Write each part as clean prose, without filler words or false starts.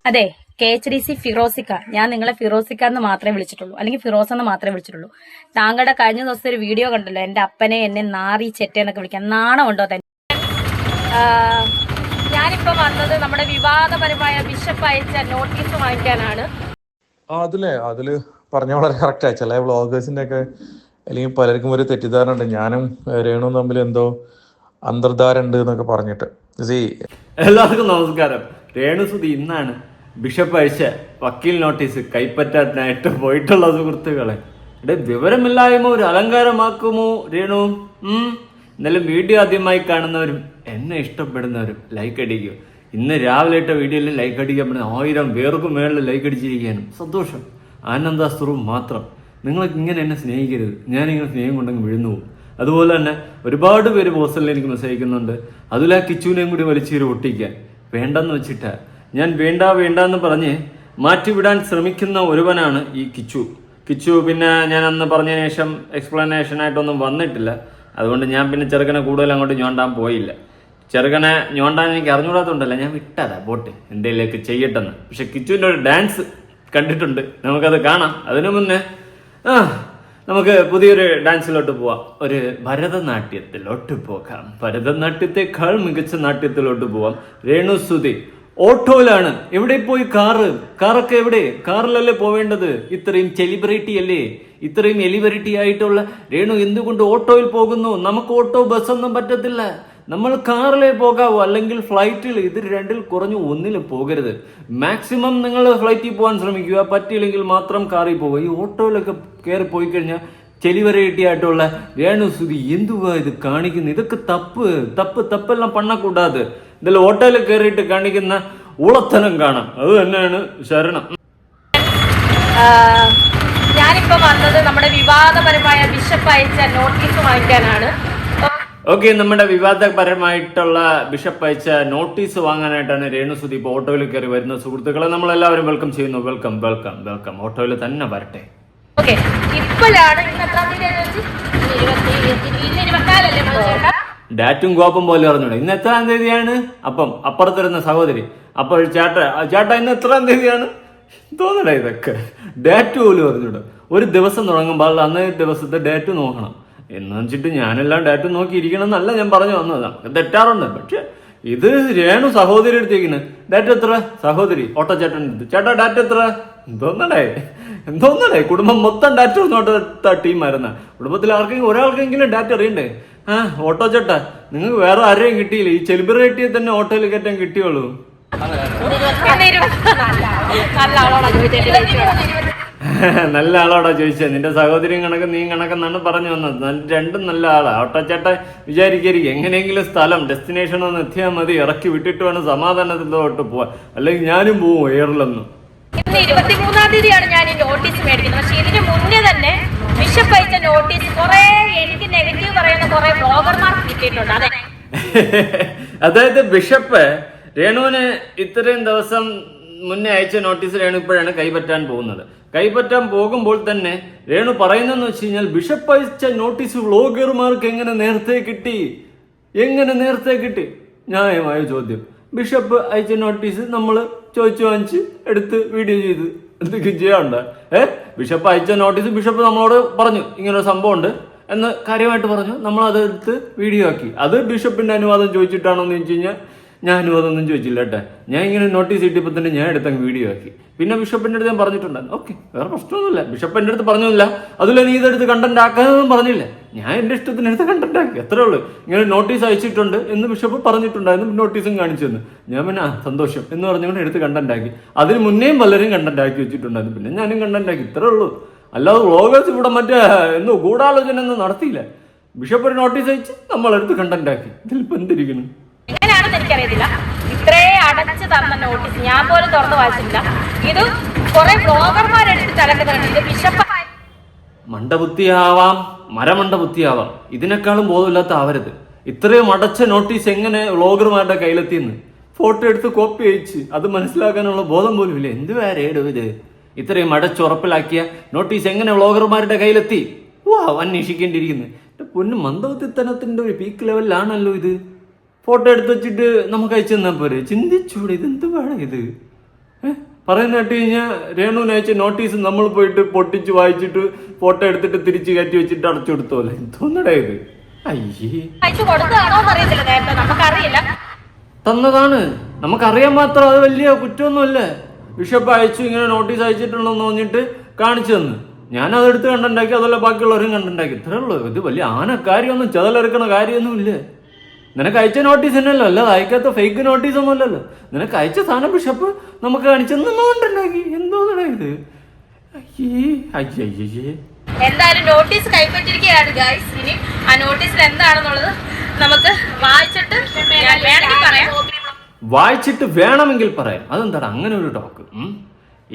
അതെ, KHDC ഫിറോസിക്ക. ഞാൻ നിങ്ങളെ ഫിറോസിക്ക എന്ന് മാത്രമേ വിളിച്ചിട്ടുള്ളൂ, അല്ലെങ്കിൽ ഫിറോസ് എന്ന് മാത്രമേ വിളിച്ചിട്ടുള്ളൂ. താങ്കളുടെ കഴിഞ്ഞ ദിവസം ഒരു വീഡിയോ കണ്ടല്ലോ, എന്റെ അപ്പനെ എന്നെ നാറി ചെറ്റേന്നൊക്കെ വിളിക്കാൻ നാണമുണ്ടോ തന്നെ? ഞാനിപ്പോ വന്നത് നമ്മുടെ വിവാദപരമായ ബിഷപ്പ് അയച്ച നോട്ടീസ് വാങ്ങിക്കാനാണ്. അതില് പറഞ്ഞ വളരെ കറക്റ്റ് ആയി. ചില വ്ളോഗേഴ്സിന്റെ ഒക്കെ അല്ലെങ്കിൽ പലർക്കും ഒരു തെറ്റിദ്ധാരണ ഉണ്ട്, ഞാനും രേണുവും തമ്മിൽ എന്തോ അന്തർധാര ഉണ്ട് എന്നൊക്കെ പറഞ്ഞിട്ട്. എല്ലാവർക്കും നമസ്കാരം. രേണുസുതി ഇന്നാണ് ബിഷപ്പ് അയച്ച വക്കീൽ നോട്ടീസ് കൈപ്പറ്റാനായിട്ട് പോയിട്ടുള്ള സുഹൃത്തുക്കളെ. വിവരമില്ലായ്മ ഒരു അലങ്കാരമാക്കുമോ രേണു? എന്നാലും വീഡിയോ ആദ്യമായി കാണുന്നവരും എന്നെ ഇഷ്ടപ്പെടുന്നവരും ലൈക്ക് അടിക്കുക. ഇന്ന് രാവിലെ ഇട്ട വീഡിയോയിൽ ലൈക്ക് അടിക്കാൻ പറ്റുന്ന 1000 പേർക്ക് മേളിൽ ലൈക്ക് അടിച്ചിരിക്കാനും സന്തോഷം, ആനന്ദാസ്ത്രവും മാത്രം. നിങ്ങൾക്ക് ഇങ്ങനെ എന്നെ സ്നേഹിക്കരുത്, ഞാനിങ്ങനെ സ്നേഹം കൊണ്ടെങ്കിൽ വിഴുന്നു പോകും. അതുപോലെ തന്നെ ഒരുപാട് പേര് പോസ്റ്ററിൽ എനിക്ക് മെസ്സേജ് അയക്കുന്നുണ്ട്, അതിലാ കിച്ചുവിനെയും കൂടി വലിച്ചേരി ഒട്ടിക്കാൻ. വേണ്ടെന്ന് വെച്ചിട്ടാ ഞാൻ വേണ്ട എന്ന് പറഞ്ഞ് മാറ്റിവിടാൻ ശ്രമിക്കുന്ന ഒരുവനാണ് ഈ കിച്ചു. പിന്നെ ഞാൻ അന്ന് പറഞ്ഞതിന് ശേഷം എക്സ്പ്ലനേഷൻ ആയിട്ടൊന്നും വന്നിട്ടില്ല. അതുകൊണ്ട് ഞാൻ പിന്നെ ചെറുക്കനെ കൂടുതൽ അങ്ങോട്ട് ഞോണ്ടാൻ പോയില്ല. ചെറുക്കനെ ഞോണ്ടാൻ എനിക്ക് അറിഞ്ഞുകൂടാത്തതുകൊണ്ടല്ല, ഞാൻ വിട്ടതാ പോട്ടെ എന്തേലേക്ക് ചെയ്യട്ടെന്ന്. പക്ഷെ കിച്ചുവിൻ്റെ ഒരു ഡാൻസ് കണ്ടിട്ടുണ്ട്, നമുക്കത് കാണാം. അതിനു മുന്നേ നമുക്ക് പുതിയൊരു ഡാൻസിലോട്ട് പോവാം. ഒരു ഭരതനാട്യത്തിലോട്ട് പോകാം. ഭരതനാട്യത്തെക്കാൾ മികച്ച നാട്യത്തിലോട്ട് പോവാം. രേണുസുതി ഓട്ടോയിലാണ്. എവിടെ പോയി കാറൊക്കെ എവിടെ? കാറിലല്ലേ പോവേണ്ടത്? ഇത്രയും സെലിബ്രിറ്റി അല്ലേ, ഇത്രയും എലിബറിറ്റി ആയിട്ടുള്ള രേണു എന്തുകൊണ്ട് ഓട്ടോയിൽ പോകുന്നു? നമുക്ക് ഓട്ടോ ബസ്സൊന്നും പറ്റത്തില്ല, നമ്മൾ കാറിലേ പോകാവൂ, അല്ലെങ്കിൽ ഫ്ലൈറ്റിൽ. ഇത് രണ്ടിൽ കുറഞ്ഞു ഒന്നിലും പോകരുത്. മാക്സിമം നിങ്ങൾ ഫ്ലൈറ്റിൽ പോകാൻ ശ്രമിക്കുക, പറ്റിയില്ലെങ്കിൽ മാത്രം കാറിൽ പോകുക. ഈ ഓട്ടോയിലൊക്കെ കയറി പോയി കഴിഞ്ഞാൽ ചെലിവരേറ്റി ആയിട്ടുള്ള രേണുസുതി എന്തുവാ ഇത് കാണിക്കുന്നത്? ഇതൊക്കെ തപ്പെല്ലാം പണ്ണക്കൂടാതെ ഇതിൽ ഓട്ടോയിൽ കയറിയിട്ട് കാണിക്കുന്ന ഉളത്തനം കാണാം. അത് തന്നെയാണ് ശരണം. ഞാനിപ്പോ വന്നത് നമ്മുടെ വിവാദപരമായ ബിഷപ്പ് അയച്ച നോട്ടീസ് വാങ്ങിക്കാനാണ്. ഓക്കെ, നമ്മുടെ വിവാദപരമായിട്ടുള്ള ബിഷപ്പ് അയച്ച നോട്ടീസ് വാങ്ങാനായിട്ടാണ് രേണുസുതി ഇപ്പോൾ ഓട്ടോയിൽ കയറി വരുന്ന സുഹൃത്തുക്കളെ നമ്മളെല്ലാവരും വെൽക്കം ചെയ്യുന്നു. വെൽക്കം. ഓട്ടോയിൽ തന്നെ വരട്ടെ. ഓക്കെ, ഇപ്പോഴാണ് ഡാറ്റും കോപ്പം പോലെ പറഞ്ഞോളൂ. ഇന്ന് എത്രാം തീയതിയാണ്? അപ്പം അപ്പുറത്തിരുന്ന സഹോദരി അപ്പോൾ ചേട്ടാ ഇന്ന് എത്രാം തീയതിയാണ് തോന്നട? ഇതൊക്കെ ഡാറ്റ് പോലും പറഞ്ഞൂട. ഒരു ദിവസം തുടങ്ങുമ്പോൾ അന്നേ ദിവസത്തെ ഡാറ്റ് നോക്കണം എന്ന് വെച്ചിട്ട് ഞാനെല്ലാം ഡാറ്റ് നോക്കിയിരിക്കണം എന്നല്ല ഞാൻ പറഞ്ഞു വന്നത്. നമുക്ക് തെറ്റാറുണ്ട്. പക്ഷെ ഇത് രേണു സഹോദരി എടുത്തേക്കിന് ഡാറ്റ് എത്ര? സഹോദരി ഓട്ടോ ചേട്ടാ ഡാറ്റ് എത്ര? എന്തോന്നടേ കുടുംബം മൊത്തം ഡാറ്റ ഒന്നോട്ട ടീമായിരുന്ന കുടുംബത്തിൽ ആർക്കെങ്കിലും ഒരാൾക്കെങ്കിലും ഡാറ്റ അറിയണ്ടേ? ഓട്ടോ ചേട്ടാ നിങ്ങൾക്ക് വേറെ ആരെയും കിട്ടിയില്ല, ഈ സെലിബ്രിറ്റിയെ തന്നെ ഓട്ടോയിൽ കയറ്റാൻ കിട്ടിയുള്ളൂ. നല്ല ആളോടാ ചോദിച്ചത്. നിന്റെ സഹോദരിയും കണക്ക് നീ കണക്കെന്നാണ് പറഞ്ഞു വന്നത്. രണ്ടും നല്ല ആളാ. ഓട്ടോച്ചേട്ട വിചാരിക്കരിക്കും എങ്ങനെയെങ്കിലും സ്ഥലം ഡെസ്റ്റിനേഷൻ ഒന്ന് എത്തിയാൽ മതി, ഇറക്കി വിട്ടിട്ട് വേണം സമാധാനത്തിലോട്ട് പോവാൻ, അല്ലെങ്കിൽ ഞാനും പോവും എയറിലൊന്നും. ഇന്ന് 23-ാം തീയതിയാണ് ഞാൻ ഈ നോട്ടീസ് മേടിക്കുന്നത്. പക്ഷെ ഇതിന് മുന്നേ തന്നെ ബിഷപ്പ് അയച്ച നോട്ടീസ് കുറെ എനിക്ക് നെഗറ്റീവ് പറയുന്ന കുറെ ബ്ലോഗർമാർക്ക് കിട്ടിയിട്ടുണ്ട്. അതായത് ബിഷപ്പ് രേണുവിന് ഇത്രയും ദിവസം മുന്നേ അയച്ച നോട്ടീസ് രേണു ഇപ്പോഴാണ് കൈപ്പറ്റാൻ പോകുമ്പോൾ തന്നെ രേണു പറയുന്നതെന്ന് വെച്ച് കഴിഞ്ഞാൽ, ബിഷപ്പ് അയച്ച നോട്ടീസ് വ്ളോഗർമാർക്ക് എങ്ങനെ നേരത്തെ കിട്ടി? ന്യായമായ ചോദ്യം. ബിഷപ്പ് അയച്ച നോട്ടീസ് നമ്മൾ ചോദിച്ചു വാങ്ങിച്ച് എടുത്ത് വീഡിയോ ചെയ്ത് എന്തൊക്കെയും ചെയ്യാറുണ്ട്. ബിഷപ്പ് അയച്ച നോട്ടീസ് ബിഷപ്പ് നമ്മളോട് പറഞ്ഞു ഇങ്ങനൊരു സംഭവം ഉണ്ട് എന്ന് കാര്യമായിട്ട് പറഞ്ഞു. നമ്മൾ അതെടുത്ത് വീഡിയോ ആക്കി. അത് ബിഷപ്പിന്റെ അനുവാദം ചോദിച്ചിട്ടാണോ എന്ന് ചോദിച്ചു കഴിഞ്ഞാൽ ഞാൻ അനുവാദമൊന്നും ചോദിച്ചില്ല കേട്ടെ. ഞാൻ ഇങ്ങനെ നോട്ടീസ് കിട്ടിയപ്പോൾ തന്നെ ഞാൻ എടുത്തങ്ങ് വീഡിയോ ആക്കി. പിന്നെ ബിഷപ്പിന്റെ അടുത്ത് ഞാൻ പറഞ്ഞിട്ടുണ്ടായിരുന്നു. ഓക്കെ, വേറെ പ്രശ്നമൊന്നുമില്ല. ബിഷപ്പ് എൻ്റെ അടുത്ത് പറഞ്ഞില്ല, അതിൽ നീ ഇതെടുത്ത് കണ്ടന്റ് ആക്കാനൊന്നും പറഞ്ഞില്ല. ഞാൻ എൻ്റെ ഇഷ്ടത്തിന് എടുത്ത് കണ്ടന്റ് ആക്കി, അത്രേ ഉള്ളൂ. ഇങ്ങനെ നോട്ടീസ് അയച്ചിട്ടുണ്ട് എന്ന് ബിഷപ്പ് പറഞ്ഞിട്ടുണ്ടായിരുന്നു, നോട്ടീസും കാണിച്ചു തന്നു. ഞാൻ പിന്നെ സന്തോഷം എന്ന് പറഞ്ഞുകൊണ്ട് എടുത്ത് കണ്ടന്റ് ആക്കി. അതിന് മുന്നേയും പലരും കണ്ടന്റ് ആക്കി വെച്ചിട്ടുണ്ടായിരുന്നു, പിന്നെ ഞാനും കണ്ടന്റ് ആക്കി, ഇത്രേ ഉള്ളൂ. അല്ലാതെ വ്ളോഗേഴ്സ് ഇവിടെ എന്തോ ഗൂഢാലോചന ഒന്നും നടത്തിയില്ല. ബിഷപ്പ് ഒരു നോട്ടീസ് അയച്ച് നമ്മളെടുത്ത് കണ്ടന്റ് ആക്കി. ഇതിലിപ്പോൾ എന്തിരിക്കുന്നു? എങ്ങനെയാണെന്ന് എനിക്കറിയത്തില്ല. ഇത്രേ അടച്ചു തന്ന നോട്ടീസ് ഞാൻ പോലും തുറന്നു വായിച്ചില്ല. ഇത് കുറെ ബ്ലോഗർമാരെടുത്ത് തലക്കുന്നുണ്ട്. ഇത് ബിഷപ്പ് മണ്ടബുദ്ധിയാവാം, മരമണ്ടബുദ്ധിയാവാം, ഇതിനേക്കാളും ബോധമില്ലാത്ത ആവരുത്. ഇത്രയും അടച്ച നോട്ടീസ് എങ്ങനെ വ്ളോഗർമാരുടെ കയ്യിലെത്തിയെന്ന് ഫോട്ടോ എടുത്ത് കോപ്പി അയച്ച് അത് മനസ്സിലാക്കാനുള്ള ബോധം പോലും ഇല്ല. എന്തുവാരേടോ ഇത്? ഇത്രയും അടച്ചുറപ്പിലാക്കിയ നോട്ടീസ് എങ്ങനെ വ്ളോഗർമാരുടെ കയ്യിലെത്തി? അന്വേഷിക്കേണ്ടിയിരിക്കുന്നു. പൊന്നു മന്ദബുദ്ധിത്തനത്തിന്റെ ഒരു പീക്ക് ലെവലിലാണല്ലോ ഇത്. ഫോട്ടോ എടുത്ത് വെച്ചിട്ട് നമുക്ക് അയച്ചു തന്നാൽ പോരെ? ചിന്തിച്ചൂടെ? ഇതെന്ത് വേണം ഇത്? പറയുന്ന കേട്ട് കഴിഞ്ഞാൽ രേണുവിന് അയച്ച നോട്ടീസ് നമ്മൾ പോയിട്ട് പൊട്ടിച്ച് വായിച്ചിട്ട് ഫോട്ടോ എടുത്തിട്ട് തിരിച്ച് കയറ്റി വെച്ചിട്ട് അടച്ചു കൊടുത്തോലെ. എന്തോന്നടേ ഇത്? അയ്യേ, തന്നതാണ്, നമുക്കറിയാൻ മാത്രം. അത് വലിയ കുറ്റമൊന്നുമല്ല. ബിഷപ്പ് അയച്ചു, ഇങ്ങനെ നോട്ടീസ് അയച്ചിട്ടുണ്ടെന്ന് പറഞ്ഞിട്ട് കാണിച്ചു തന്നു. ഞാനതെടുത്ത് കണ്ടുണ്ടാക്കി, അതല്ല ബാക്കിയുള്ളവരും കണ്ടുണ്ടാക്കി. ഇത്രേ ഉള്ളൂ. ഇത് വലിയ കാര്യമൊന്നും ചെതലെടുക്കണ കാര്യമൊന്നുമില്ല. നിനക്ക് അയച്ച നോട്ടീസ് തന്നെയല്ലോ, അല്ലാതെ അയക്കാത്ത ഫേക്ക് നോട്ടീസ് ഒന്നും അല്ലല്ലോ. നിനക്ക് അയച്ച സാധനം ബിഷപ്പ് നമുക്ക് കാണിച്ചെന്നുണ്ടാക്കി. എന്തോന്നാണ് ഇത്? അയ്യേ അയ്യേ. എന്തായാലും നോട്ടീസ് കൈപ്പറ്റിരിക്കുകയാണ് ഗൈസ്. ഇനി ആ നോട്ടീസിൽ എന്താണെന്നുള്ളത് നമുക്ക് വായിച്ചിട്ട് വേണമെങ്കിൽ പറയാം. അതെന്താണ് അങ്ങനെ ഒരു ടോക്ക്?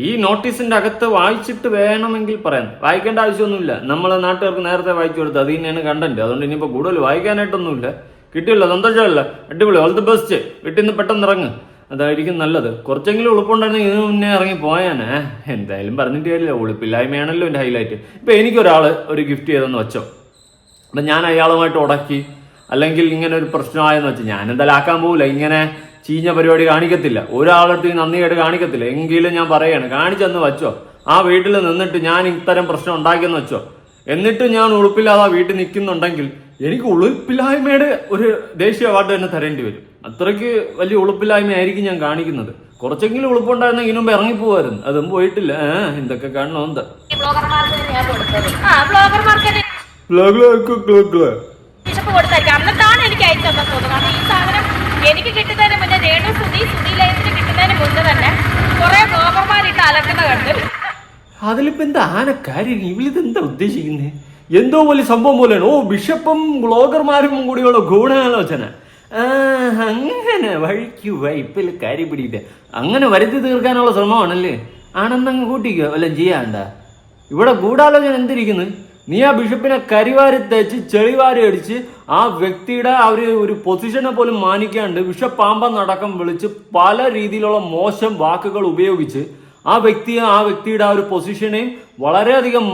ഈ നോട്ടീസിന്റെ അകത്ത് വായിച്ചിട്ട് വേണമെങ്കിൽ പറയാം. വായിക്കേണ്ട ആവശ്യമൊന്നുമില്ല. നമ്മളെ നാട്ടുകാർക്ക് നേരത്തെ വായിച്ചു കൊടുത്തു. അത് തന്നെയാണ് കണ്ടന്റ്. അതുകൊണ്ട് ഇനിയിപ്പോൾ കൂടുതൽ വായിക്കാനായിട്ടൊന്നുമില്ല. കിട്ടിയല്ലോ, സന്തോഷമല്ല, അടിപൊളി, ഓൾ ദി ബെസ്റ്റ്. വീട്ടിൽ നിന്ന് പെട്ടെന്ന് ഇറങ്ങ്, അതായിരിക്കും നല്ലത്. കുറച്ചെങ്കിലും ഉളുപ്പുണ്ടായിരുന്നെങ്കിൽ ഇതിന് മുന്നേ ഇറങ്ങി പോയാനേ. എന്തായാലും പറഞ്ഞിട്ട് കാര്യമില്ല, ഉളുപ്പില്ലായ്മയാണല്ലോ എൻ്റെ ഹൈലൈറ്റ്. ഇപ്പം എനിക്കൊരാൾ ഒരു ഗിഫ്റ്റ് ചെയ്തെന്ന് വെച്ചോ, അപ്പം ഞാൻ അയാളുമായിട്ട് ഉടക്കി അല്ലെങ്കിൽ ഇങ്ങനെ ഒരു പ്രശ്നമായെന്ന് വെച്ചാൽ ഞാൻ എന്തായാലും ആക്കാൻ പോകില്ല. ഇങ്ങനെ ചീഞ്ഞ പരിപാടി കാണിക്കത്തില്ല, ഒരാളടുത്ത് നന്ദിയായിട്ട് കാണിക്കത്തില്ല. എങ്കിലും ഞാൻ പറയാണ്, കാണിച്ചെന്ന് വെച്ചോ, ആ വീട്ടിൽ നിന്നിട്ട് ഞാൻ ഇത്തരം പ്രശ്നം ഉണ്ടാക്കിയെന്ന് വെച്ചോ, എന്നിട്ട് ഞാൻ ഉളുപ്പില്ലാതെ ആ വീട്ടിൽ നിൽക്കുന്നുണ്ടെങ്കിൽ എനിക്ക് ഉളുപ്പില്ലായ്മയുടെ ഒരു ദേശീയ അവാർഡ് തന്നെ തരേണ്ടി വരും. അത്രയ്ക്ക് വലിയ ഉളുപ്പില്ലായ്മയായിരിക്കും ഞാൻ കാണിക്കുന്നത്. കുറച്ചെങ്കിലും ഉളുപ്പുണ്ടായിരുന്ന ഇതിനു മുമ്പ് ഇറങ്ങിപ്പോവായിരുന്നു. അതും പോയിട്ടില്ല. എന്തൊക്കെ കാണണോ എന്താ അന്നിട്ടാണ് എനിക്ക് അയച്ചു തന്നെ തോന്നുന്നത്. കാരണം ഈ സാധനം എനിക്ക് കിട്ടുന്നതിന് മുന്നേ സുധിയിലേക്ക് കിട്ടുന്നതിന് മുന്നേ തന്നെ കുറെ ബ്ലോഗർമാരിട്ട് അലക്കുന്ന കണ്ട്. അതിലിപ്പോ എന്താ കാര്യം? ഇവളിതെന്താ ഉദ്ദേശിക്കുന്നത്? എന്തോ പോലെ സംഭവം പോലെയാണ്. ഓ, ബിഷപ്പും ബ്ലോഗർമാരും കൂടിയുള്ള ഗുണാലോചന. അങ്ങനെ വഴിക്ക് വൈപ്പിൽ കാര്യം പിടിക്കില്ല. അങ്ങനെ വരുത്തി തീർക്കാനുള്ള ശ്രമമാണല്ലേ? ആണെന്നങ്ങ് കൂട്ടിക്കോ, വല്ലതും ചെയ്യാണ്ട. ഇവിടെ ഗൂഢാലോചന എന്തിരിക്കുന്നു? നീ ആ ബിഷപ്പിനെ കരിവാരി തേച്ച് ചെളിവാരി അടിച്ച് ആ വ്യക്തിയുടെ ആ ഒരു പൊസിഷനെ പോലും മാനിക്കാണ്ട് ബിഷപ്പ് പാമ്പെന്നടക്കം വിളിച്ച് പല രീതിയിലുള്ള മോശം വാക്കുകൾ ഉപയോഗിച്ച് ആ വ്യക്തിയുടെ ആ ഒരു പൊസിഷനെയും വളരെയധികം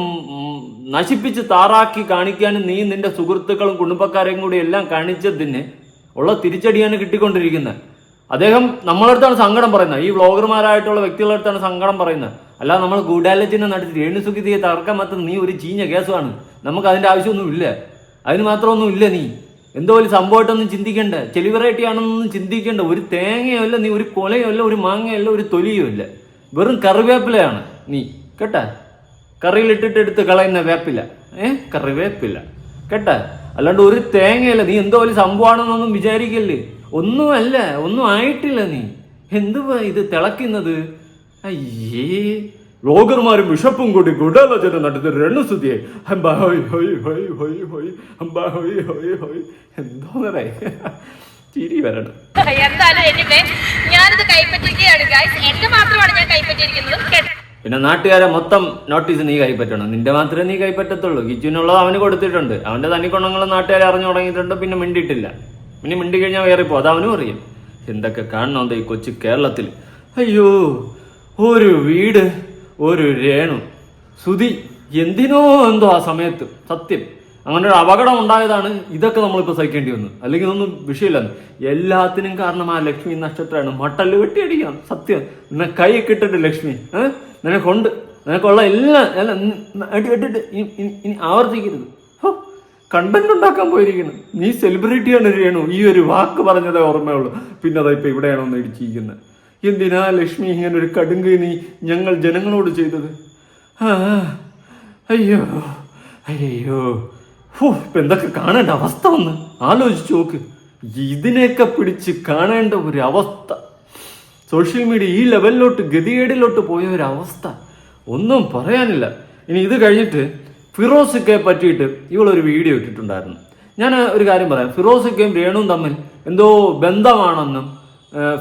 നശിപ്പിച്ച് താറാക്കി കാണിക്കാനും നീ നിന്റെ സുഹൃത്തുക്കളും കുടുംബക്കാരെയും കൂടി എല്ലാം കാണിച്ചതിന് ഉള്ള തിരിച്ചടിയാണ് കിട്ടിക്കൊണ്ടിരിക്കുന്നത്. അദ്ദേഹം നമ്മളടുത്താണ് സങ്കടം പറയുന്നത്. ഈ വ്ളോഗർമാരായിട്ടുള്ള വ്യക്തികളുടെ അടുത്താണ് സങ്കടം പറയുന്നത്. അല്ലാതെ നമ്മൾ ഗൂഢാലോചന നടത്തി രേണുസുഗിതിയെ തർക്കം മറ്റും നീ ഒരു ചീഞ്ഞ കേസുമാണ്. നമുക്ക് അതിന്റെ ആവശ്യമൊന്നും ഇല്ല. അതിന് മാത്രമൊന്നും ഇല്ല. നീ എന്തോ ഒരു സംഭവമായിട്ടൊന്നും ചിന്തിക്കേണ്ട, സെലിബ്രിറ്റി ആണെന്നൊന്നും ചിന്തിക്കേണ്ട. ഒരു തേങ്ങയോ അല്ല നീ, ഒരു കൊലയോ അല്ല, ഒരു മാങ്ങയോ അല്ല, ഒരു തൊലിയോ ഇല്ല. വെറും കറിവേപ്പിലയാണ് നീ, കേട്ടാ? കറിയിലിട്ടിട്ട് എടുത്ത് കളയുന്ന വേപ്പില, കറിവേപ്പില, കേട്ടാ? അല്ലാണ്ട് ഒരു തേങ്ങയല്ല. നീ എന്തോ വലിയ സംഭവമാണെന്നൊന്നും വിചാരിക്കല്ലേ. ഒന്നുമല്ല, ഒന്നും ആയിട്ടില്ല. നീ എന്തുവാ ഇത് തിളക്കുന്നത്? അയ്യേ, വ്ളോഗർമാരും ബിഷപ്പും കൂടി ഗൂഢാലോചന നടത്തി രേണുസുധിയെ എന്തോന്നേ ചിരി വരണം. ഞാനിത് കൈപ്പറ്റിയിരിക്കുകയാണ് ഗൈസ്. എന്റെ മാത്രമാണ് ഞാൻ കൈപ്പറ്റിയിരിക്കുന്നത്. പിന്നെ നാട്ടുകാരെ മൊത്തം നോട്ടീസ് നീ കൈപ്പറ്റണം. നിന്റെ മാത്രമേ നീ കൈപ്പറ്റത്തുള്ളൂ. കിച്ചുവിനുള്ളത് അവന് കൊടുത്തിട്ടുണ്ട്. അവന്റെ തനിക്കൊണ്ണങ്ങളും നാട്ടുകാരെ അറിഞ്ഞു തുടങ്ങിയിട്ടുണ്ട്. പിന്നെ മിണ്ടിയിട്ടില്ല. പിന്നെ മിണ്ടി കഴിഞ്ഞാൽ വേറിപ്പോ അത് അവനും അറിയാം. എന്തൊക്കെ കാണണം ഈ കൊച്ചു കേരളത്തിൽ. അയ്യോ, ഒരു വീട്, ഒരു രേണു സുധി, എന്തിനോ എന്തോ ആ സമയത്ത് സത്യം അങ്ങനെ ഒരു അപകടം ഉണ്ടായതാണ്. ഇതൊക്കെ നമ്മളിപ്പോൾ സഹിക്കേണ്ടി വന്നു. അല്ലെങ്കിൽ ഇതൊന്നും വിഷയമില്ലെന്ന്. എല്ലാത്തിനും കാരണം ആ ലക്ഷ്മി നക്ഷത്രമാണ്. മട്ടല് വെട്ടിയടിക്കണം. സത്യം. നിന്നെ കൈ കിട്ടിട്ട് ലക്ഷ്മി നിനക്കുണ്ട്. നിനക്കുള്ള എല്ലാം ഇനി ആവർത്തിക്കരുത്. കണ്ടന്റ് ഉണ്ടാക്കാൻ പോയിരിക്കണം. നീ സെലിബ്രിറ്റിയാണ് രേണു. ഈ ഒരു വാക്ക് പറഞ്ഞതേ ഓർമ്മയുള്ളൂ. പിന്നെ അതായിപ്പോ ഇവിടെയാണോ ഒന്ന് ഇടിച്ചിരിക്കുന്നത്? എന്തിനാ ലക്ഷ്മി ഇങ്ങനെ ഒരു കടുങ്കൈ നീ ഞങ്ങൾ ജനങ്ങളോട് ചെയ്തത്? അയ്യോ അയ്യോ, ഇപ്പൊ എന്തൊക്കെ കാണേണ്ട അവസ്ഥ ഒന്ന് ആലോചിച്ച് നോക്ക്. ഇതിനെയൊക്കെ പിടിച്ച് കാണേണ്ട ഒരു അവസ്ഥ. സോഷ്യൽ മീഡിയ ഈ ലെവലിലോട്ട് ഗതികേടിലോട്ട് പോയ ഒരു അവസ്ഥ ഒന്നും പറയാനില്ല. ഇനി ഇത് കഴിഞ്ഞിട്ട് ഫിറോസിക്കയെ പറ്റിയിട്ട് ഇവളൊരു വീഡിയോ ഇട്ടിട്ടുണ്ടായിരുന്നു. ഞാൻ ഒരു കാര്യം പറയാം. ഫിറോസിക്കയും രേണുവും തമ്മിൽ എന്തോ ബന്ധമാണെന്നും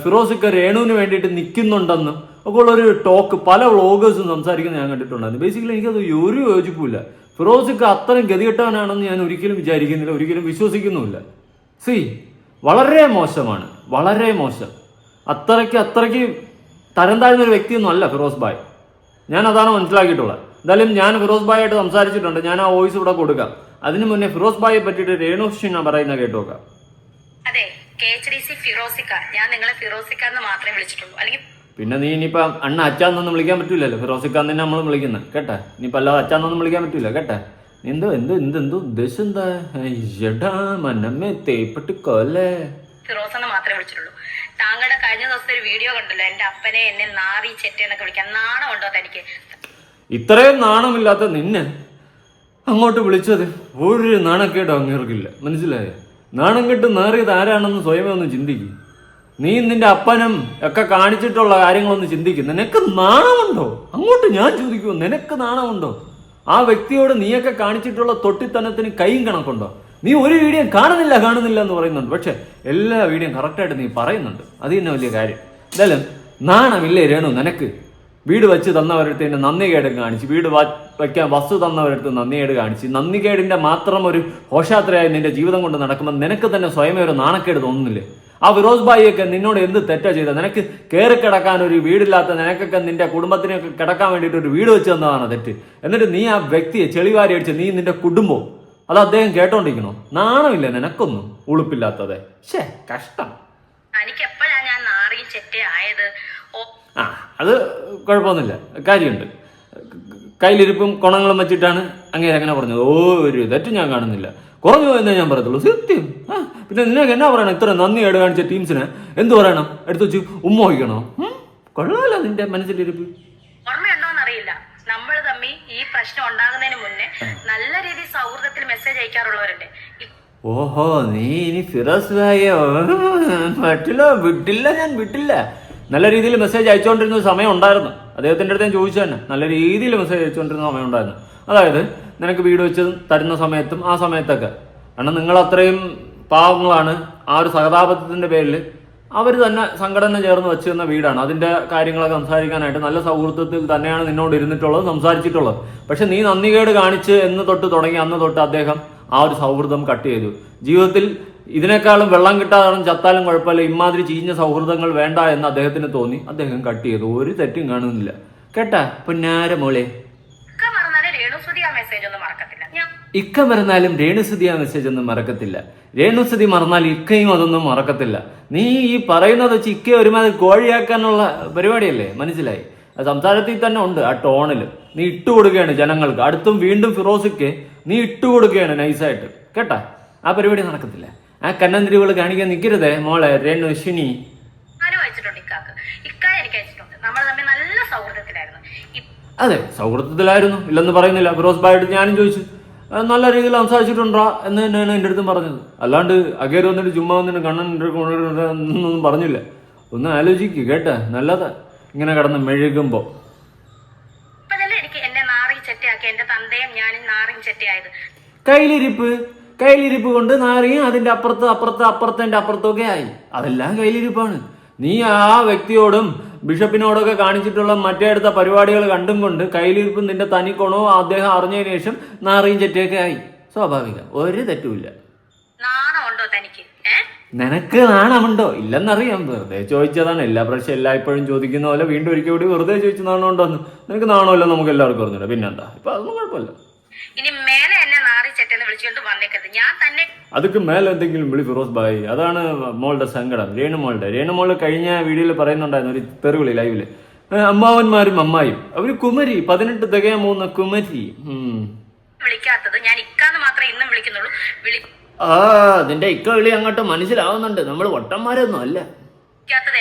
ഫിറോസിക്ക രേണുവിന് വേണ്ടിയിട്ട് നിൽക്കുന്നുണ്ടെന്നും ഒക്കെ ഉള്ളൊരു ടോക്ക് പല വ്ളോഗേഴ്സും സംസാരിക്കുന്നത് ഞാൻ കണ്ടിട്ടുണ്ടായിരുന്നു. ബേസിക്കലി എനിക്കത് ഒരു യോജിപ്പില്ല. ഫിറോസിക്ക അത്രയും ഗതികെട്ടവനാണെന്ന് ഞാൻ ഒരിക്കലും വിചാരിക്കുന്നില്ല, ഒരിക്കലും വിശ്വസിക്കുന്നുമില്ല. വളരെ മോശമാണ്, വളരെ മോശം. അത്രയ്ക്ക് തരം താഴ്ന്നൊരു വ്യക്തിയൊന്നും അല്ല ഫിറോസ് ഭായ്. ഞാൻ അതാണ് മനസ്സിലാക്കിയിട്ടുള്ളത്. എന്തായാലും ഞാൻ ഫിറോസ് ഭായിയായിട്ട് സംസാരിച്ചിട്ടുണ്ട്. ഞാൻ ആ വോയിസ് ഇവിടെ കൊടുക്കാം. അതിനു മുന്നേ ഫിറോസ് ഭായിയെ പറ്റിയിട്ട് രേണു പറയുന്ന കേട്ടു നോക്കാം. അതെ, KHDC ഫിറോസിക്ക. ഞാൻ നിങ്ങളെ ഫിറോസിക്ക എന്ന് മാത്രമേ വിളിച്ചിട്ടുള്ളൂ. അല്ലെങ്കിൽ പിന്നെ നീ ഇനിയിപ്പം അണ്ണ അച്ചാന്നൊന്നും വിളിക്കാൻ പറ്റൂലല്ലോ. ഫിറോസിക്കാൻ തന്നെ നമ്മൾ വിളിക്കുന്നത് കേട്ടാ. ഇനിയിപ്പോൾ അല്ലാതെ അച്ചാന്നൊന്നും വിളിക്കാൻ പറ്റൂല കേട്ടാ. എന്തോ ഉദ്ദേശം എന്താ? എടാ മനമ്മേ തേപ്പിട്ട് കൊല്ലേ. ഫിറോസ് എന്ന് മാത്രമേ വിളിച്ചിട്ടുള്ളൂ. താങ്കളുടെ കഴിഞ്ഞ ദിവസത്തെ ഒരു വീഡിയോ കണ്ടല്ലോ, എന്റെ അപ്പനെ എന്നെ നാറി ചെറ്റെന്നൊക്കെ വിളിക്കാൻ. നാണം ഉണ്ടോ തനിക്ക്? ഇത്രയും നാണമില്ലാത്ത നിന്നെ അങ്ങോട്ട് വിളിച്ചത് ഒരു നാണക്കേടും അങ്ങേർക്കില്ല, മനസ്സിലായോ? നാണം കെട്ട് നാറിയത് ആരാണെന്ന് സ്വയമേ ഒന്ന് ചിന്തിക്കും. നീ നിന്റെ അപ്പനും ഒക്കെ കാണിച്ചിട്ടുള്ള കാര്യങ്ങളൊന്ന് ചിന്തിക്കും. നിനക്ക് നാണമുണ്ടോ? അങ്ങോട്ട് ഞാൻ ചോദിക്കുമോ, നിനക്ക് നാണമുണ്ടോ? ആ വ്യക്തിയോട് നീയൊക്കെ കാണിച്ചിട്ടുള്ള തൊട്ടിത്തനത്തിന് കൈയും കണക്കുണ്ടോ? നീ ഒരു വീഡിയോ കാണുന്നില്ല എന്ന് പറയുന്നുണ്ട്, പക്ഷെ എല്ലാ വീഡിയോയും കറക്റ്റായിട്ട് നീ പറയുന്നുണ്ട്. അത് തന്നെ വലിയ കാര്യം. എന്തായാലും നാണമില്ലേ രേണു നിനക്ക്? വീട് വെച്ച് തന്നവരടുത്ത് തന്നെ നന്ദികേട് കാണിച്ച്, വീട് വയ്ക്കാൻ വസ്തു തന്നവരടുത്ത് നന്ദികേട് കാണിച്ച്, നന്ദികേടിന്റെ മാത്രം ഒരു ഘോഷയാത്രയായി നിന്റെ ജീവിതം കൊണ്ട് നടക്കുമ്പോൾ നിനക്ക് തന്നെ സ്വയമേ ഒരു നാണക്കേട് തോന്നുന്നില്ലേ? ആ ഫിറോസ് ഭായിയൊക്കെ നിന്നോട് എന്ത് തെറ്റാ ചെയ്ത? നിനക്ക് കയറി കിടക്കാൻ ഒരു വീടില്ലാത്ത നിനക്കൊക്കെ നിന്റെ കുടുംബത്തിനൊക്കെ കിടക്കാൻ വേണ്ടിയിട്ട് ഒരു വീട് വെച്ച് തന്നതാണ് തെറ്റ്. എന്നിട്ട് നീ ആ വ്യക്തിയെ ചെളിവാരി അടിച്ച് നീ നിന്റെ കുടുംബം അത് അദ്ദേഹം കേട്ടോണ്ടിരിക്കണോ? നാണമില്ല നിനക്കൊന്നും, ഉളുപ്പില്ലാത്തതെ. ശേ കഷ്ടം. എനിക്ക് എപ്പോഴാ ഞാൻ നാറി ചെറ്റയായത്? ആ അത് കുഴപ്പമൊന്നുമില്ല, കാര്യമുണ്ട്. കയ്യിലിരിപ്പും കുണങ്ങളും വെച്ചിട്ടാണ് അങ്ങേര് അങ്ങനെ പറഞ്ഞത്. ഒരു തെറ്റും ഞാൻ കാണുന്നില്ല. കുറഞ്ഞു എന്നേ ഞാൻ പറയത്തുള്ളൂ, സത്യം. പിന്നെ നിനക്ക് എന്നാ പറയണം? ഇത്ര നന്ദിയേട് കാണിച്ച ടീംസിന് എന്ത് പറയണം? എടുത്തു വെച്ച് ഉമ്മ വയ്ക്കണോ? കൊള്ളാലോ നിന്റെ മനസ്സിലിരിപ്പ്. ഓർമ്മയുണ്ടോന്നറിയില്ല, നമ്മൾ തമ്മി ഈ പ്രശ്നം ഉണ്ടാകുന്നതിന് മുന്നേ നല്ല രീതിയിൽ സൗഹൃദത്തിൽ മെസ്സേജ് അയക്കാറുള്ളവരുണ്ട്. ഓഹോ, നീ ഇനി ഫിറോസ് ഭായിയോ? വിട്ടില്ല, ഞാൻ വിട്ടില്ല. നല്ല രീതിയിൽ മെസ്സേജ് അയച്ചുകൊണ്ടിരുന്ന സമയം ഉണ്ടായിരുന്നു. അദ്ദേഹത്തിൻ്റെ അടുത്ത് ഞാൻ ചോദിച്ചു തന്നെ, നല്ല രീതിയിൽ മെസ്സേജ് അയച്ചുകൊണ്ടിരുന്ന സമയം ഉണ്ടായിരുന്നു. അതായത് നിനക്ക് വീട് വെച്ച് തരുന്ന സമയത്തും ആ സമയത്തൊക്കെ. കാരണം നിങ്ങൾ അത്രയും പാവങ്ങളാണ്. ആ ഒരു സഹതാപത്തിൻ്റെ പേരിൽ അവർ തന്നെ സംഘടന ചേർന്ന് വെച്ച് തന്ന വീടാണ്. അതിൻ്റെ കാര്യങ്ങളൊക്കെ സംസാരിക്കാനായിട്ട് നല്ല സൗഹൃദത്തിൽ തന്നെയാണ് നിന്നോട് ഇരുന്നിട്ടുള്ളത്, സംസാരിച്ചിട്ടുള്ളത്. പക്ഷെ നീ നന്ദികേട് കാണിച്ച് എന്ന് തൊട്ട് തുടങ്ങി അന്ന് തൊട്ട് അദ്ദേഹം ആ ഒരു സൗഹൃദം കട്ട് ചെയ്തു. ജീവിതത്തിൽ ഇതിനേക്കാളും വെള്ളം കിട്ടാതെ ചത്താലും കുഴപ്പമില്ല, ഇമാതിരി ചീഞ്ഞ സൗഹൃദങ്ങൾ വേണ്ട എന്ന് അദ്ദേഹത്തിന് തോന്നി. അദ്ദേഹം കട്ട് ചെയ്തു. ഒരു തെറ്റും കാണുന്നില്ല കേട്ടാ പൊന്നാര മോളെ. ഇക്ക മറന്നാലും രേണുസുതി ആ മെസ്സേജ് ഒന്നും മറക്കത്തില്ല. രേണുസുതി മറന്നാൽ ഇക്കയും അതൊന്നും മറക്കത്തില്ല. നീ ഈ പറയുന്നത് വെച്ച് ഇക്ക ഒരുമാതിരി കോഴിയാക്കാനുള്ള പരിപാടിയല്ലേ, മനസ്സിലായി? സംസാരത്തിൽ തന്നെ ഉണ്ട് ആ ടോണിൽ. നീ ഇട്ടുകൊടുക്കുകയാണ് ജനങ്ങൾക്ക്. അടുത്തും വീണ്ടും ഫിറോസിക്ക് നീ ഇട്ടുകൊടുക്കുകയാണ് നൈസായിട്ട് കേട്ടാ. ആ പരിപാടി നടക്കത്തില്ല. ആ കണ്ണന്തിരികൾ കാണിക്കാൻ നിൽക്കരുതേ മോളെ രേണുഷിനി. അതെ സൗഹൃദത്തിലായിരുന്നു, ഇല്ലെന്ന് പറയുന്നില്ല. ഫിറോസ് ഭായിട്ട് ഞാനും ചോദിച്ചു, നല്ല രീതിയിൽ സംസാരിച്ചിട്ടുണ്ടോ എന്ന് തന്നെയാണ് എൻ്റെ അടുത്തും പറഞ്ഞത്. അല്ലാണ്ട് അകേര് വന്നിട്ട് ചുമ്മാ വന്നിട്ട് കണ്ണൻ കൊണ്ടൊന്നും പറഞ്ഞില്ല. ഒന്ന് ആലോചിക്കുക കേട്ടാ, നല്ലതാ ഇങ്ങനെ കിടന്ന് മെഴുകുമ്പോ. കയ്യിലിരിപ്പ് കൊണ്ട് നാറിയും അതിന്റെ അപ്പുറത്തിന്റെ അപ്പുറത്തൊക്കെ ആയി. അതെല്ലാം കയ്യിലിരിപ്പാണ്. നീ ആ വ്യക്തിയോടും ബിഷപ്പിനോടൊക്കെ കാണിച്ചിട്ടുള്ള മറ്റേ അടുത്ത പരിപാടികൾ കണ്ടും കൊണ്ട് കയ്യിലിരിപ്പും നിന്റെ തനിക്കോണോ അദ്ദേഹം അറിഞ്ഞതിന് ശേഷം നാറിയും ചെറ്റയൊക്കെ ആയി. സ്വാഭാവികം, ഒരു തെറ്റുമില്ല. നിനക്ക് നാണമുണ്ടോ? ഇല്ലെന്നറിയാം, വെറുതെ ചോദിച്ചതാണ്. എല്ലാ പ്രാവശ്യം എല്ലായ്പ്പോഴും ചോദിക്കുന്ന പോലെ വീണ്ടും ഒരിക്കൽ കൂടി വെറുതെ ചോദിച്ച് നാണമുണ്ടോന്ന്. നിനക്ക് നാണമല്ലോ, നമുക്ക് എല്ലാവർക്കും അറിഞ്ഞില്ല. പിന്നെന്താ, ഇപ്പൊ അതൊന്നും കുഴപ്പമില്ല. അതൊക്കെ മേലെ എന്തെങ്കിലും വിളി ഫിറോസ് ഭായി. അതാണ് മോളുടെ സങ്കടം. രേണുമോള് കഴിഞ്ഞ വീഡിയോയിൽ പറയുന്നുണ്ടായിരുന്നു ഒരു തെറിവിളി ലൈവില്. അമ്മാവന്മാരും അമ്മായും അവര് കുമരി 18 തികയാൻ പോകുന്ന കുമരി. അതിന്റെ ഇക്ക വിളി അങ്ങോട്ട് മനസ്സിലാവുന്നുണ്ട്. നമ്മൾ വട്ടന്മാരൊന്നും അല്ല.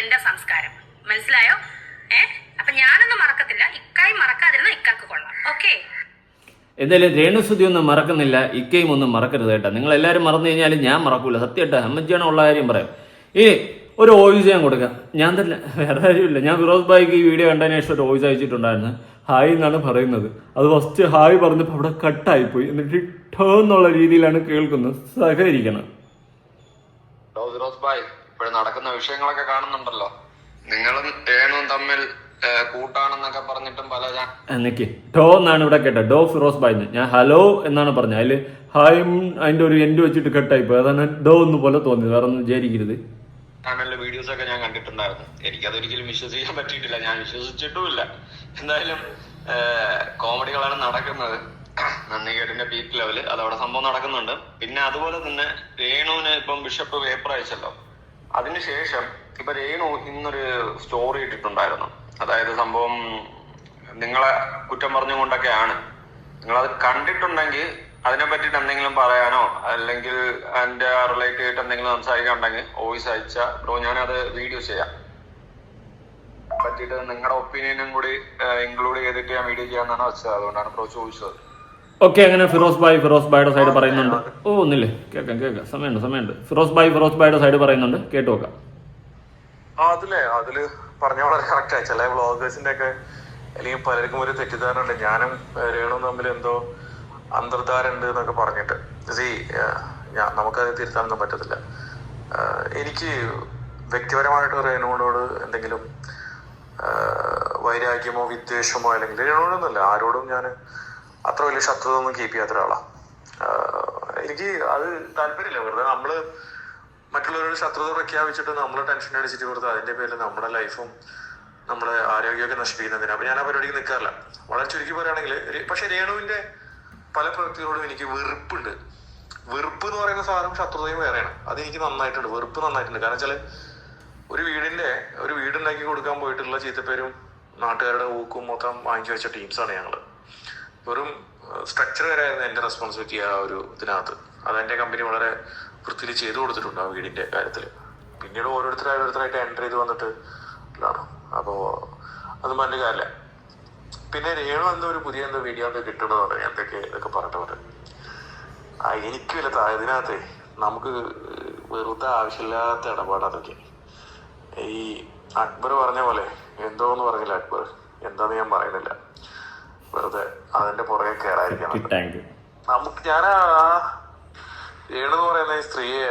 എന്റെ സംസ്കാരം മനസ്സിലായോ? അപ്പൊ ഞാനൊന്നും മറക്കത്തില്ല, ഇക്കായി മറക്കാതിരുന്ന ഇക്കാക്ക് കൊള്ളാം. ഓക്കെ, എന്തായാലും രേണുസുതി ഒന്നും മറക്കുന്നില്ല, ഇക്കയും ഒന്നും മറക്കരുത് കേട്ടോ. നിങ്ങൾ എല്ലാവരും മറന്നു കഴിഞ്ഞാലും ഞാൻ മറക്കൂല, സത്യമായിട്ടാ. അമ്മച്ചിയാണ് ഉള്ള കാര്യം പറയാം. ഇനി ഒരു വോയിസ് ഞാൻ കൊടുക്കാം. ഞാൻ തന്നെ, വേറെ കാര്യമില്ല. ഞാൻ ഫിറോസ് ഭായിക്ക് ഈ വീഡിയോ കണ്ടതിന് ശേഷം ഒരു വോയിസ് അയച്ചിട്ടുണ്ടായിരുന്നു. ഹായ് എന്നാണ് പറയുന്നത്. അത് ഫസ്റ്റ് ഹായ് പറഞ്ഞപ്പോൾ അവിടെ കട്ടായിപ്പോയി. എന്നിട്ട് ഠോ എന്നുള്ള രീതിയിലാണ് കേൾക്കുന്നത്. സഹകരിക്കണം. ഫിറോസ് ഭായ്, ഇപ്പോഴും നടക്കുന്ന വിഷയങ്ങളൊക്കെ കാണുന്നുണ്ടല്ലോ. നിങ്ങളും രേണുവും തമ്മിൽ കൂട്ടാണെന്നൊക്കെ പറഞ്ഞിട്ടും പല എനിക്ക് ഡോ എന്നാണ് ഇവിടെ കേട്ടത്. ഡോ ഫിറോസ് ഭായ്. ഞാൻ ഹലോ എന്നാണ് പറഞ്ഞത്. അതില് ഹായും അതിന്റെ ഒരു എൻഡ് വെച്ചിട്ട് കട്ടായിപ്പോയി. അതാണ് ഡോ എന്ന് പോലെ തോന്നിയത്. വേറെ ഒന്നും വിചാരിക്കരുത്. ചാനലിലെ വീഡിയോസ് ഒക്കെ ഞാൻ കണ്ടിട്ടുണ്ടായിരുന്നു. എനിക്കതൊരിക്കലും വിശ്വസിക്കാൻ പറ്റിയിട്ടില്ല, ഞാൻ വിശ്വസിച്ചിട്ടുമില്ല. എന്തായാലും കോമഡികളാണ് നടക്കുന്നത്. നന്ദികേടിന്റെ പീക്ക് ലെവല് അതവിടെ സംഭവം നടക്കുന്നുണ്ട്. പിന്നെ അതുപോലെ തന്നെ രേണുവിന് ഇപ്പം ബിഷപ്പ് പേപ്പർ അയച്ചല്ലോ. അതിനുശേഷം ഇപ്പൊ രേണു ഇന്നൊരു സ്റ്റോറി ഇട്ടിട്ടുണ്ടായിരുന്നു. അതായത് സംഭവം നിങ്ങളെ കുറ്റം പറഞ്ഞുകൊണ്ടൊക്കെയാണ്. നിങ്ങളത് കണ്ടിട്ടുണ്ടെങ്കിൽ അതിനെ പറ്റിയിട്ട് എന്തെങ്കിലും പറയാനോ അല്ലെങ്കിൽ അതിന്റെ റിലേറ്റ് ചെയ്തിട്ട് എന്തെങ്കിലും സംസാരിക്കാനുണ്ടെങ്കിൽ വോയിസ് അയച്ച ബ്രോ, ഞാനത് വീഡിയോ ചെയ്യാം. പറ്റിയിട്ട് നിങ്ങളുടെ ഒപ്പീനിയനും കൂടി ഇൻക്ലൂഡ് ചെയ്തിട്ട് ഞാൻ വീഡിയോ ചെയ്യാന്നാണ് വെച്ചത്. അതുകൊണ്ടാണ് ബ്രോ ചോദിച്ചത്. ഓക്കെ, അങ്ങനെ ഫിറോസ് ഭായിയുടെ സൈഡ് പറയുന്നുണ്ട്. ഓ, ഒന്നില്ലേ, കേൾക്കാം, സമയമുണ്ട്. ഫിറോസ് ഭായിയുടെ സൈഡ് പറയുന്നുണ്ട്, കേട്ടു നോക്കാം. അതില് പറഞ്ഞ വളരെ കറക്റ്റായി. ചില വ്ളോഗേഴ്സിന്റെ ഒക്കെ അല്ലെങ്കിൽ പലർക്കും ഒരു തെറ്റിദ്ധാരണ ഉണ്ട്, ഞാനും രേണുവും തമ്മിൽ എന്തോ അന്തർധാര ഉണ്ട് എന്നൊക്കെ പറഞ്ഞിട്ട്. നമുക്കത് തിരുത്താനൊന്നും പറ്റത്തില്ല. എനിക്ക് വ്യക്തിപരമായിട്ട് രേണുവിനോട് എന്തെങ്കിലും വൈരാഗ്യമോ വിദ്വേഷമോ അല്ലെങ്കിൽ രേണുവിനൊന്നുമില്ല, ആരോടും ഞാൻ അത്ര വലിയ ശത്രുത ഒന്നും കീപ്പ് ചെയ്യാത്ത ഒരാളാണ്. എനിക്ക് അത് താല്പര്യമില്ല. വെറുതെ നമ്മള് മറ്റുള്ളവരുടെ ശത്രുത പ്രഖ്യാപിച്ചിട്ട് നമ്മൾ ടെൻഷൻ അടിച്ചിട്ട് വെറുതെ അതിന്റെ പേരിൽ നമ്മുടെ ലൈഫും നമ്മുടെ ആരോഗ്യമൊക്കെ നശിപ്പിക്കുന്നതിന് അപ്പൊ ഞാൻ ആ പരിപാടിക്ക് നിൽക്കാറില്ല. വളരെ ചുരുക്കി പറയുകയാണെങ്കിൽ, പക്ഷെ രേണുവിന്റെ പല പ്രവൃത്തികളോടും എനിക്ക് വെറുപ്പുണ്ട്. വെറുപ്പ് എന്ന് പറയുന്ന സാധനം ശത്രുതയും വേറെയാണ്. അത് എനിക്ക് നന്നായിട്ടുണ്ട്, വെറുപ്പ് നന്നായിട്ടുണ്ട്. കാരണം വെച്ചാല് ഒരു വീടുണ്ടാക്കി കൊടുക്കാൻ പോയിട്ടുള്ള ചീത്തപ്പേരും നാട്ടുകാരുടെ ഊക്കും മൊത്തം വാങ്ങിച്ചു വെച്ച ടീംസാണ് ഞങ്ങള്. വെറും സ്ട്രക്ചർ വരെയായിരുന്നു എന്റെ റെസ്പോൺസിബിലിറ്റി ആ ഒരു ഇതിനകത്ത്. അതെന്റെ കമ്പനി വളരെ വൃത്തിയിൽ ചെയ്തു കൊടുത്തിട്ടുണ്ട് ആ വീടിന്റെ കാര്യത്തിൽ. പിന്നീട് ഓരോരുത്തരായിട്ട് എൻ്റർ ചെയ്ത് വന്നിട്ട് ഇതാണ്. അപ്പോ അത് മറ്റു കാര്യമില്ല. പിന്നെ രേണു ഒരു പുതിയ വീഡിയോ കിട്ടണമെന്ന് പറഞ്ഞു, ഇതൊക്കെ പറഞ്ഞിട്ട് എനിക്ക് വല്ല ഇതിനകത്ത് നമുക്ക് വെറുതെ ആവശ്യമില്ലാത്ത ഇടപാട് അതൊക്കെ. ഈ അക്ബർ പറഞ്ഞ പോലെ എന്തോന്ന് പറഞ്ഞില്ല അക്ബർ, എന്താന്ന് ഞാൻ പറയുന്നില്ല, വെറുതെ അതിന്റെ പുറകെ കയറായിരിക്കണം. ഞാൻ രേണു എന്ന് പറയുന്ന ഈ സ്ത്രീയെ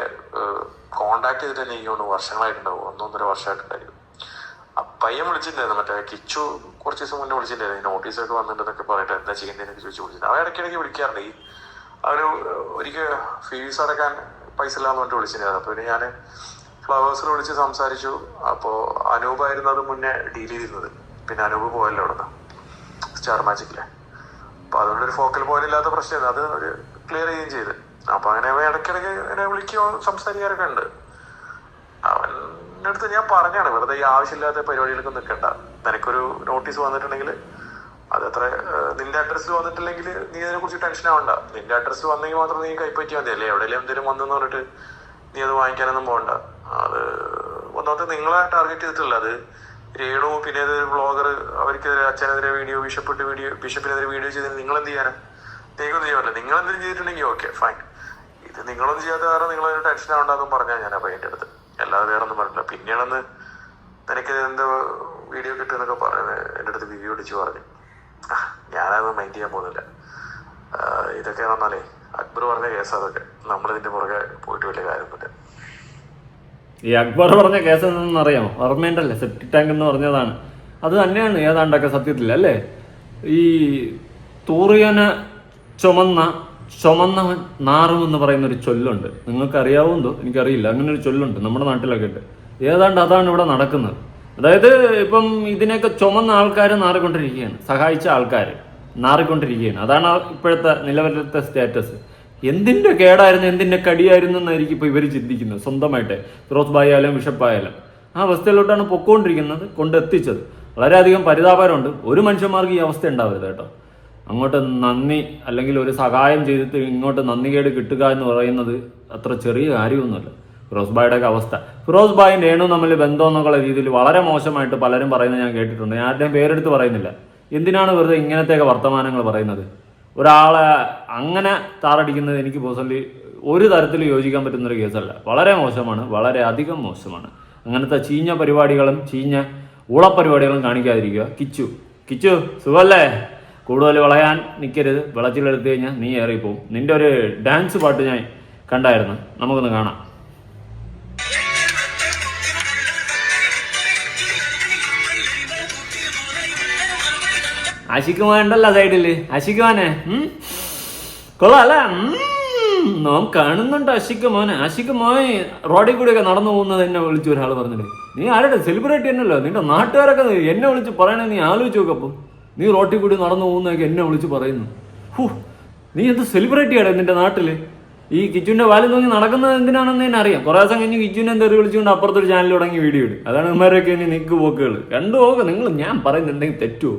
കോണ്ടാക്ട് ചെയ്തിട്ട് തന്നെ എനിക്ക് വർഷങ്ങളായിട്ടുണ്ടാവും, 1-1.5 വർഷമായിട്ടുണ്ടായിരുന്നു. പയ്യൻ വിളിച്ചിട്ടുണ്ടായിരുന്നു, മറ്റേ കിച്ചു കുറച്ച് ദിവസം മുന്നേ വിളിച്ചിട്ടുണ്ടായിരുന്നു, നോട്ടീസൊക്കെ വന്നിട്ടുണ്ടെന്നൊക്കെ പറഞ്ഞിട്ട് എന്താ ചെയ്യുന്നതിനൊക്കെ ചോദിച്ചു വിളിച്ചിട്ടുണ്ട്. അവൻ ഇടയ്ക്കിടയ്ക്ക് വിളിക്കാറുണ്ട്. അവര് ഒരിക്കൽ ഫീസ് അടക്കാൻ പൈസ ഇല്ലാന്ന് പറഞ്ഞിട്ട് വിളിച്ചിട്ടുണ്ടായിരുന്നു. അപ്പൊ പിന്നെ ഞാൻ ഫ്ലവേഴ്സിൽ വിളിച്ച് സംസാരിച്ചു. അപ്പോൾ അനൂപായിരുന്നു അത് മുന്നേ ഡീൽ ചെയ്തിരുന്നത്. പിന്നെ അനൂപ് പോയല്ലോ അവിടെ നിന്ന് സ്റ്റാർ മാജിക്കിലെ. അപ്പൊ അതുകൊണ്ടൊരു ഫോക്കൽ പോയിന്റ് ഇല്ലാത്ത പ്രശ്നമായിരുന്നു, അത് ഒരു ക്ലിയർ ചെയ്യുകയും ചെയ്ത്. അപ്പൊ അങ്ങനെ ഇടയ്ക്കിടയ്ക്ക് എന്നെ വിളിക്കുകയോ സംസാരിക്കാറൊക്കെ ഉണ്ട്. അവൻ്റെ അടുത്ത് ഞാൻ പറഞ്ഞാണ്, വെറുതെ ഈ ആവശ്യമില്ലാത്ത പരിപാടികൾക്ക് നിൽക്കണ്ട. നിനക്കൊരു നോട്ടീസ് വന്നിട്ടുണ്ടെങ്കിൽ അതത്ര നിന്റെ അഡ്രസ്സിൽ വന്നിട്ടില്ലെങ്കിൽ നീ അതിനെ കുറിച്ച് ടെൻഷൻ ആവണ്ട. നിന്റെ അഡ്രസ്സിൽ വന്നെങ്കിൽ മാത്രം നീ കൈപ്പറ്റിയാൽ മതി. അല്ലേ എവിടെയെങ്കിലും എന്തെങ്കിലും വന്നെന്ന് പറഞ്ഞിട്ട് നീ അത് വാങ്ങിക്കാനൊന്നും പോകണ്ട. അത് ഒന്നാമത്തെ നിങ്ങളെ ടാർഗറ്റ് ചെയ്തിട്ടില്ല, അത് രേണു പിന്നെ ഏതൊരു ബ്ലോഗർ അവർക്കെതിരെ അച്ഛനെതിരെ വീഡിയോ, ബിഷപ്പിനെതിരെ വീഡിയോ ചെയ്തതിന് നിങ്ങളെന്ത് ചെയ്യാനാ? നിങ്ങൾക്കൊന്നും ചെയ്യാൻ പറ്റില്ല. നിങ്ങളെന്തെങ്കിലും ചെയ്തിട്ടുണ്ടെങ്കിൽ ഓക്കെ ഫൈൻ. ഇത് നിങ്ങളൊന്നും ചെയ്യാത്ത കാരണം നിങ്ങളൊരു ടെൻഷൻ ആവണ്ടെന്നും പറഞ്ഞാൽ ഞാൻ അപ്പം എൻ്റെ അടുത്ത്, അല്ലാതെ വേറെ ഒന്നും പറഞ്ഞില്ല. പിന്നെയാണെന്ന് നിനക്ക് എന്തോ വീഡിയോ കിട്ടുമെന്നൊക്കെ പറയുന്നത് എൻ്റെ അടുത്ത് വീഡിയോ അടിച്ച് പറഞ്ഞു. ഞാനത് മൈൻഡ് ചെയ്യാൻ പോകുന്നില്ല. ഇതൊക്കെ പറഞ്ഞാലേ അക്ബർ പറഞ്ഞ കേസ്, അതൊക്കെ നമ്മളിതിന്റെ പുറകെ പോയിട്ട് വലിയ കാര്യമൊന്നുമില്ല. ഈ അക്ബർ പറഞ്ഞ കേസ് എന്താണെന്ന് അറിയാമോ? ഓർമ്മയുണ്ടല്ലേ, സെപ്റ്റിക് ടാങ്ക് എന്ന് പറഞ്ഞതാണ്. അത് തന്നെയാണ് ഏതാണ്ടൊക്കെ സത്യത്തിൽ അല്ലേ. ഈ തൂറിയനെ ചുമന്നവൻ നാറുമെന്ന് പറയുന്ന ഒരു ചൊല്ലുണ്ട്. നിങ്ങൾക്ക് അറിയാവുന്നതോ എനിക്കറിയില്ല, അങ്ങനെ ഒരു ചൊല്ലുണ്ട് നമ്മുടെ നാട്ടിലൊക്കെ ഉണ്ട്. ഏതാണ്ട് അതാണ് ഇവിടെ നടക്കുന്നത്. അതായത് ഇപ്പം ഇതിനെയൊക്കെ ചുമന്ന ആൾക്കാർ നാറിക്കൊണ്ടിരിക്കുകയാണ്, സഹായിച്ച ആൾക്കാർ നാറിക്കൊണ്ടിരിക്കുകയാണ്. അതാണ് ഇപ്പോഴത്തെ നിലവിലത്തെ സ്റ്റാറ്റസ്. എന്തിന്റെ കേടായിരുന്നു, എന്തിന്റെ കടിയായിരുന്നു എന്നായിരിക്കും ഇപ്പൊ ഇവർ ചിന്തിക്കുന്നത് സ്വന്തമായിട്ട്. ഫിറോസ് ഭായി ആയാലും ബിഷപ്പായാലും ആ അവസ്ഥയിലോട്ടാണ് പൊക്കോണ്ടിരിക്കുന്നത്, കൊണ്ടെത്തിച്ചത്. വളരെയധികം പരിതാപകരമുണ്ട്. ഒരു മനുഷ്യന്മാർക്ക് ഈ അവസ്ഥ ഉണ്ടാവരുത് കേട്ടോ. അങ്ങോട്ട് നന്ദി അല്ലെങ്കിൽ ഒരു സഹായം ചെയ്തിട്ട് ഇങ്ങോട്ട് നന്ദികേട് കിട്ടുക എന്ന് പറയുന്നത് അത്ര ചെറിയ കാര്യമൊന്നുമല്ല. ഫിറോസ് ഭായിയുടെ അവസ്ഥ, ഫിറോസ് ഭായും രേണു തമ്മിൽ ബന്ധം എന്നുള്ള രീതിയിൽ വളരെ മോശമായിട്ട് പലരും പറയുന്നത് ഞാൻ കേട്ടിട്ടുണ്ട്. ഞാൻ ആരുടെയും പേരെടുത്ത് പറയുന്നില്ല. എന്തിനാണ് വെറുതെ ഇങ്ങനത്തെയൊക്കെ വർത്തമാനങ്ങൾ പറയുന്നത്? ഒരാളെ അങ്ങനെ താറടിക്കുന്നത് എനിക്ക് പേഴ്സണലി ഒരു തരത്തിൽ യോജിക്കാൻ പറ്റുന്നൊരു കേസല്ല. വളരെ മോശമാണ്, വളരെ അധികം മോശമാണ്. അങ്ങനത്തെ ചീഞ്ഞ പരിപാടികളും ചീഞ്ഞ ഊളപ്പരിപാടികളും കാണിക്കാതിരിക്കുക. കിച്ചു സുഖല്ലേ? കൂടുതൽ വിളയാൻ നിൽക്കരുത്. വിളച്ചിലെടുത്തു കഴിഞ്ഞാൽ നീ ഏറിപ്പോവും. നിന്റെ ഒരു ഡാൻസ് പാട്ട് ഞാൻ കണ്ടായിരുന്നു, നമുക്കൊന്ന് കാണാം. ആഷിക്കുമാൻ ഉണ്ടല്ലോ സൈഡില്. ആഷിക്കുമാനെ കൊള്ളാം അല്ലേ? നാം കാണുന്നുണ്ട് ആഷിക്കുമോനെ. ആഷിക്കുമോൻ റോഡിൽ കൂടിയൊക്കെ നടന്നു പോകുന്നത് എന്നെ വിളിച്ചു ഒരാൾ പറഞ്ഞിട്ട്. നീ ആരുടെ സെലിബ്രിറ്റി എന്നല്ലോ, നിന്റെ നാട്ടുകാരൊക്കെ എന്നെ വിളിച്ച് പറയണേ. നീ ആലോചിച്ച് നോക്കപ്പം, നീ റോട്ടിൽ കൂടി നടന്നു പോകുന്നതൊക്കെ എന്നെ വിളിച്ച് പറയുന്നു. നീ എന്ത് സെലിബ്രിറ്റിയാണ് നിന്റെ നാട്ടില്? ഈ കിച്ചുവിന്റെ വാലിൽ നോക്കി നടക്കുന്നത് എന്തിനാണെന്ന് തന്നെ അറിയാം. കുറെ ദിവസം കഴിഞ്ഞ് കിച്ചുവിനെ തെറി വിളിച്ചുകൊണ്ട് അപ്പുറത്തൊരു ചാനൽ തുടങ്ങി വീഡിയോ ഇടും. അതാണ് ഇവന്മാരൊക്കെ ഇനി നിക്ക് പോക്കുകൾ. കണ്ടു നോക്ക് നിങ്ങൾ. ഞാൻ പറയുന്നത് എന്തെങ്കിലും തെറ്റുമോ?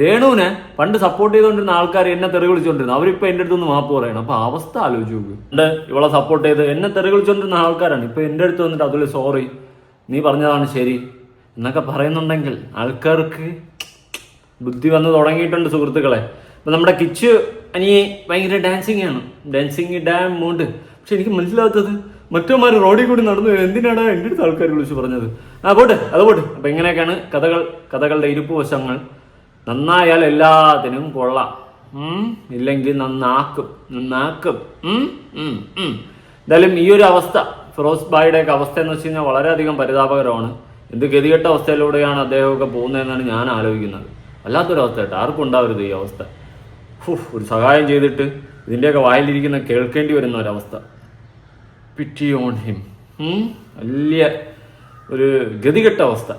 രേണുവിനെ പണ്ട് സപ്പോർട്ട് ചെയ്തുകൊണ്ടിരുന്ന ആൾക്കാർ എന്നെ തെറി വിളിച്ചുകൊണ്ടിരുന്നു. അവരിപ്പോൾ എൻ്റെ അടുത്ത് നിന്ന് മാപ്പ് പറയണം. അപ്പൊ അവസ്ഥ ആലോചിച്ച് നോക്ക്. പണ്ട് ഇവളെ സപ്പോർട്ട് ചെയ്ത് എന്നെ തെറി വിളിച്ചുകൊണ്ടിരുന്ന ആൾക്കാരാണ് ഇപ്പൊ എൻ്റെ അടുത്ത് വന്നിട്ട് അതിൽ സോറി, നീ പറഞ്ഞതാണ് ശരി എന്നൊക്കെ പറയുന്നുണ്ടെങ്കിൽ ആൾക്കാർക്ക് ബുദ്ധി വന്ന് തുടങ്ങിയിട്ടുണ്ട് സുഹൃത്തുക്കളെ. ഇപ്പൊ നമ്മുടെ കിച്ചു അനിയെ ഭയങ്കര ഡാൻസിങ് ആണ്, ഡാൻസിങ് ഡാം മൂണ്ട്. പക്ഷെ എനിക്ക് മനസ്സിലാത്തത് മറ്റന്മാർ റോഡിൽ കൂടി നടന്നു എന്തിനാണ് എൻ്റെ അടുത്ത് ആൾക്കാർ വിളിച്ച് പറഞ്ഞത്. പോട്ടെ, അത് പോട്ടെ. അപ്പൊ ഇങ്ങനെയൊക്കെയാണ് കഥകളുടെ ഇരുപ്പ് വശങ്ങൾ. നന്നായാൽ എല്ലാത്തിനും കൊള്ളാം, ഇല്ലെങ്കിൽ നന്നാക്കും. എന്തായാലും ഈ ഒരു അവസ്ഥ, ഫിറോസ് ഭായിയുടെയൊക്കെ അവസ്ഥ എന്ന് വെച്ച് കഴിഞ്ഞാൽ വളരെയധികം പരിതാപകരമാണ്. എന്ത് ഗതികെട്ട അവസ്ഥയിലൂടെയാണ് അദ്ദേഹമൊക്കെ പോകുന്നതെന്നാണ് ഞാൻ ആലോചിക്കുന്നത്. വല്ലാത്തൊരവസ്ഥ കേട്ടോ, ആർക്കും ഉണ്ടാവരുത് ഈ അവസ്ഥ. ഒരു സഹായം ചെയ്തിട്ട് ഇതിൻ്റെയൊക്കെ വായിലിരിക്കുന്ന കേൾക്കേണ്ടി വരുന്ന ഒരവസ്ഥ. പിറ്റി ഓൺ ഹിം. വലിയ ഒരു ഗതികെട്ട അവസ്ഥ.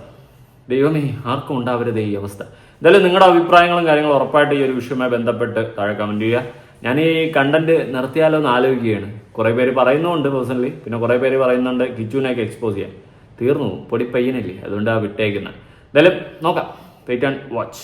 ദൈവമേ, ആർക്കും ഉണ്ടാവരുത് ഈ അവസ്ഥ. എന്തായാലും നിങ്ങളുടെ അഭിപ്രായങ്ങളും കാര്യങ്ങളും ഉറപ്പായിട്ട് ഈ ഒരു വിഷയവുമായി ബന്ധപ്പെട്ട് താഴെ കമൻറ്റ് ചെയ്യുക. ഞാൻ ഈ കണ്ടന്റ് നിർത്തിയാലോ എന്ന് ആലോചിക്കുകയാണ്. കുറേ പേര് പറയുന്നുണ്ട് പേഴ്സണലി, പിന്നെ കുറേ പേര് പറയുന്നുണ്ട് കിച്ചുവിനെയൊക്കെ എക്സ്പോസ് ചെയ്യാൻ. തീർന്നു, പൊടി പയ്യനല്ലേ, അതുകൊണ്ടാണ് വിട്ടേക്കുന്നത്. എന്തായാലും നോക്കാം. Wait and watch.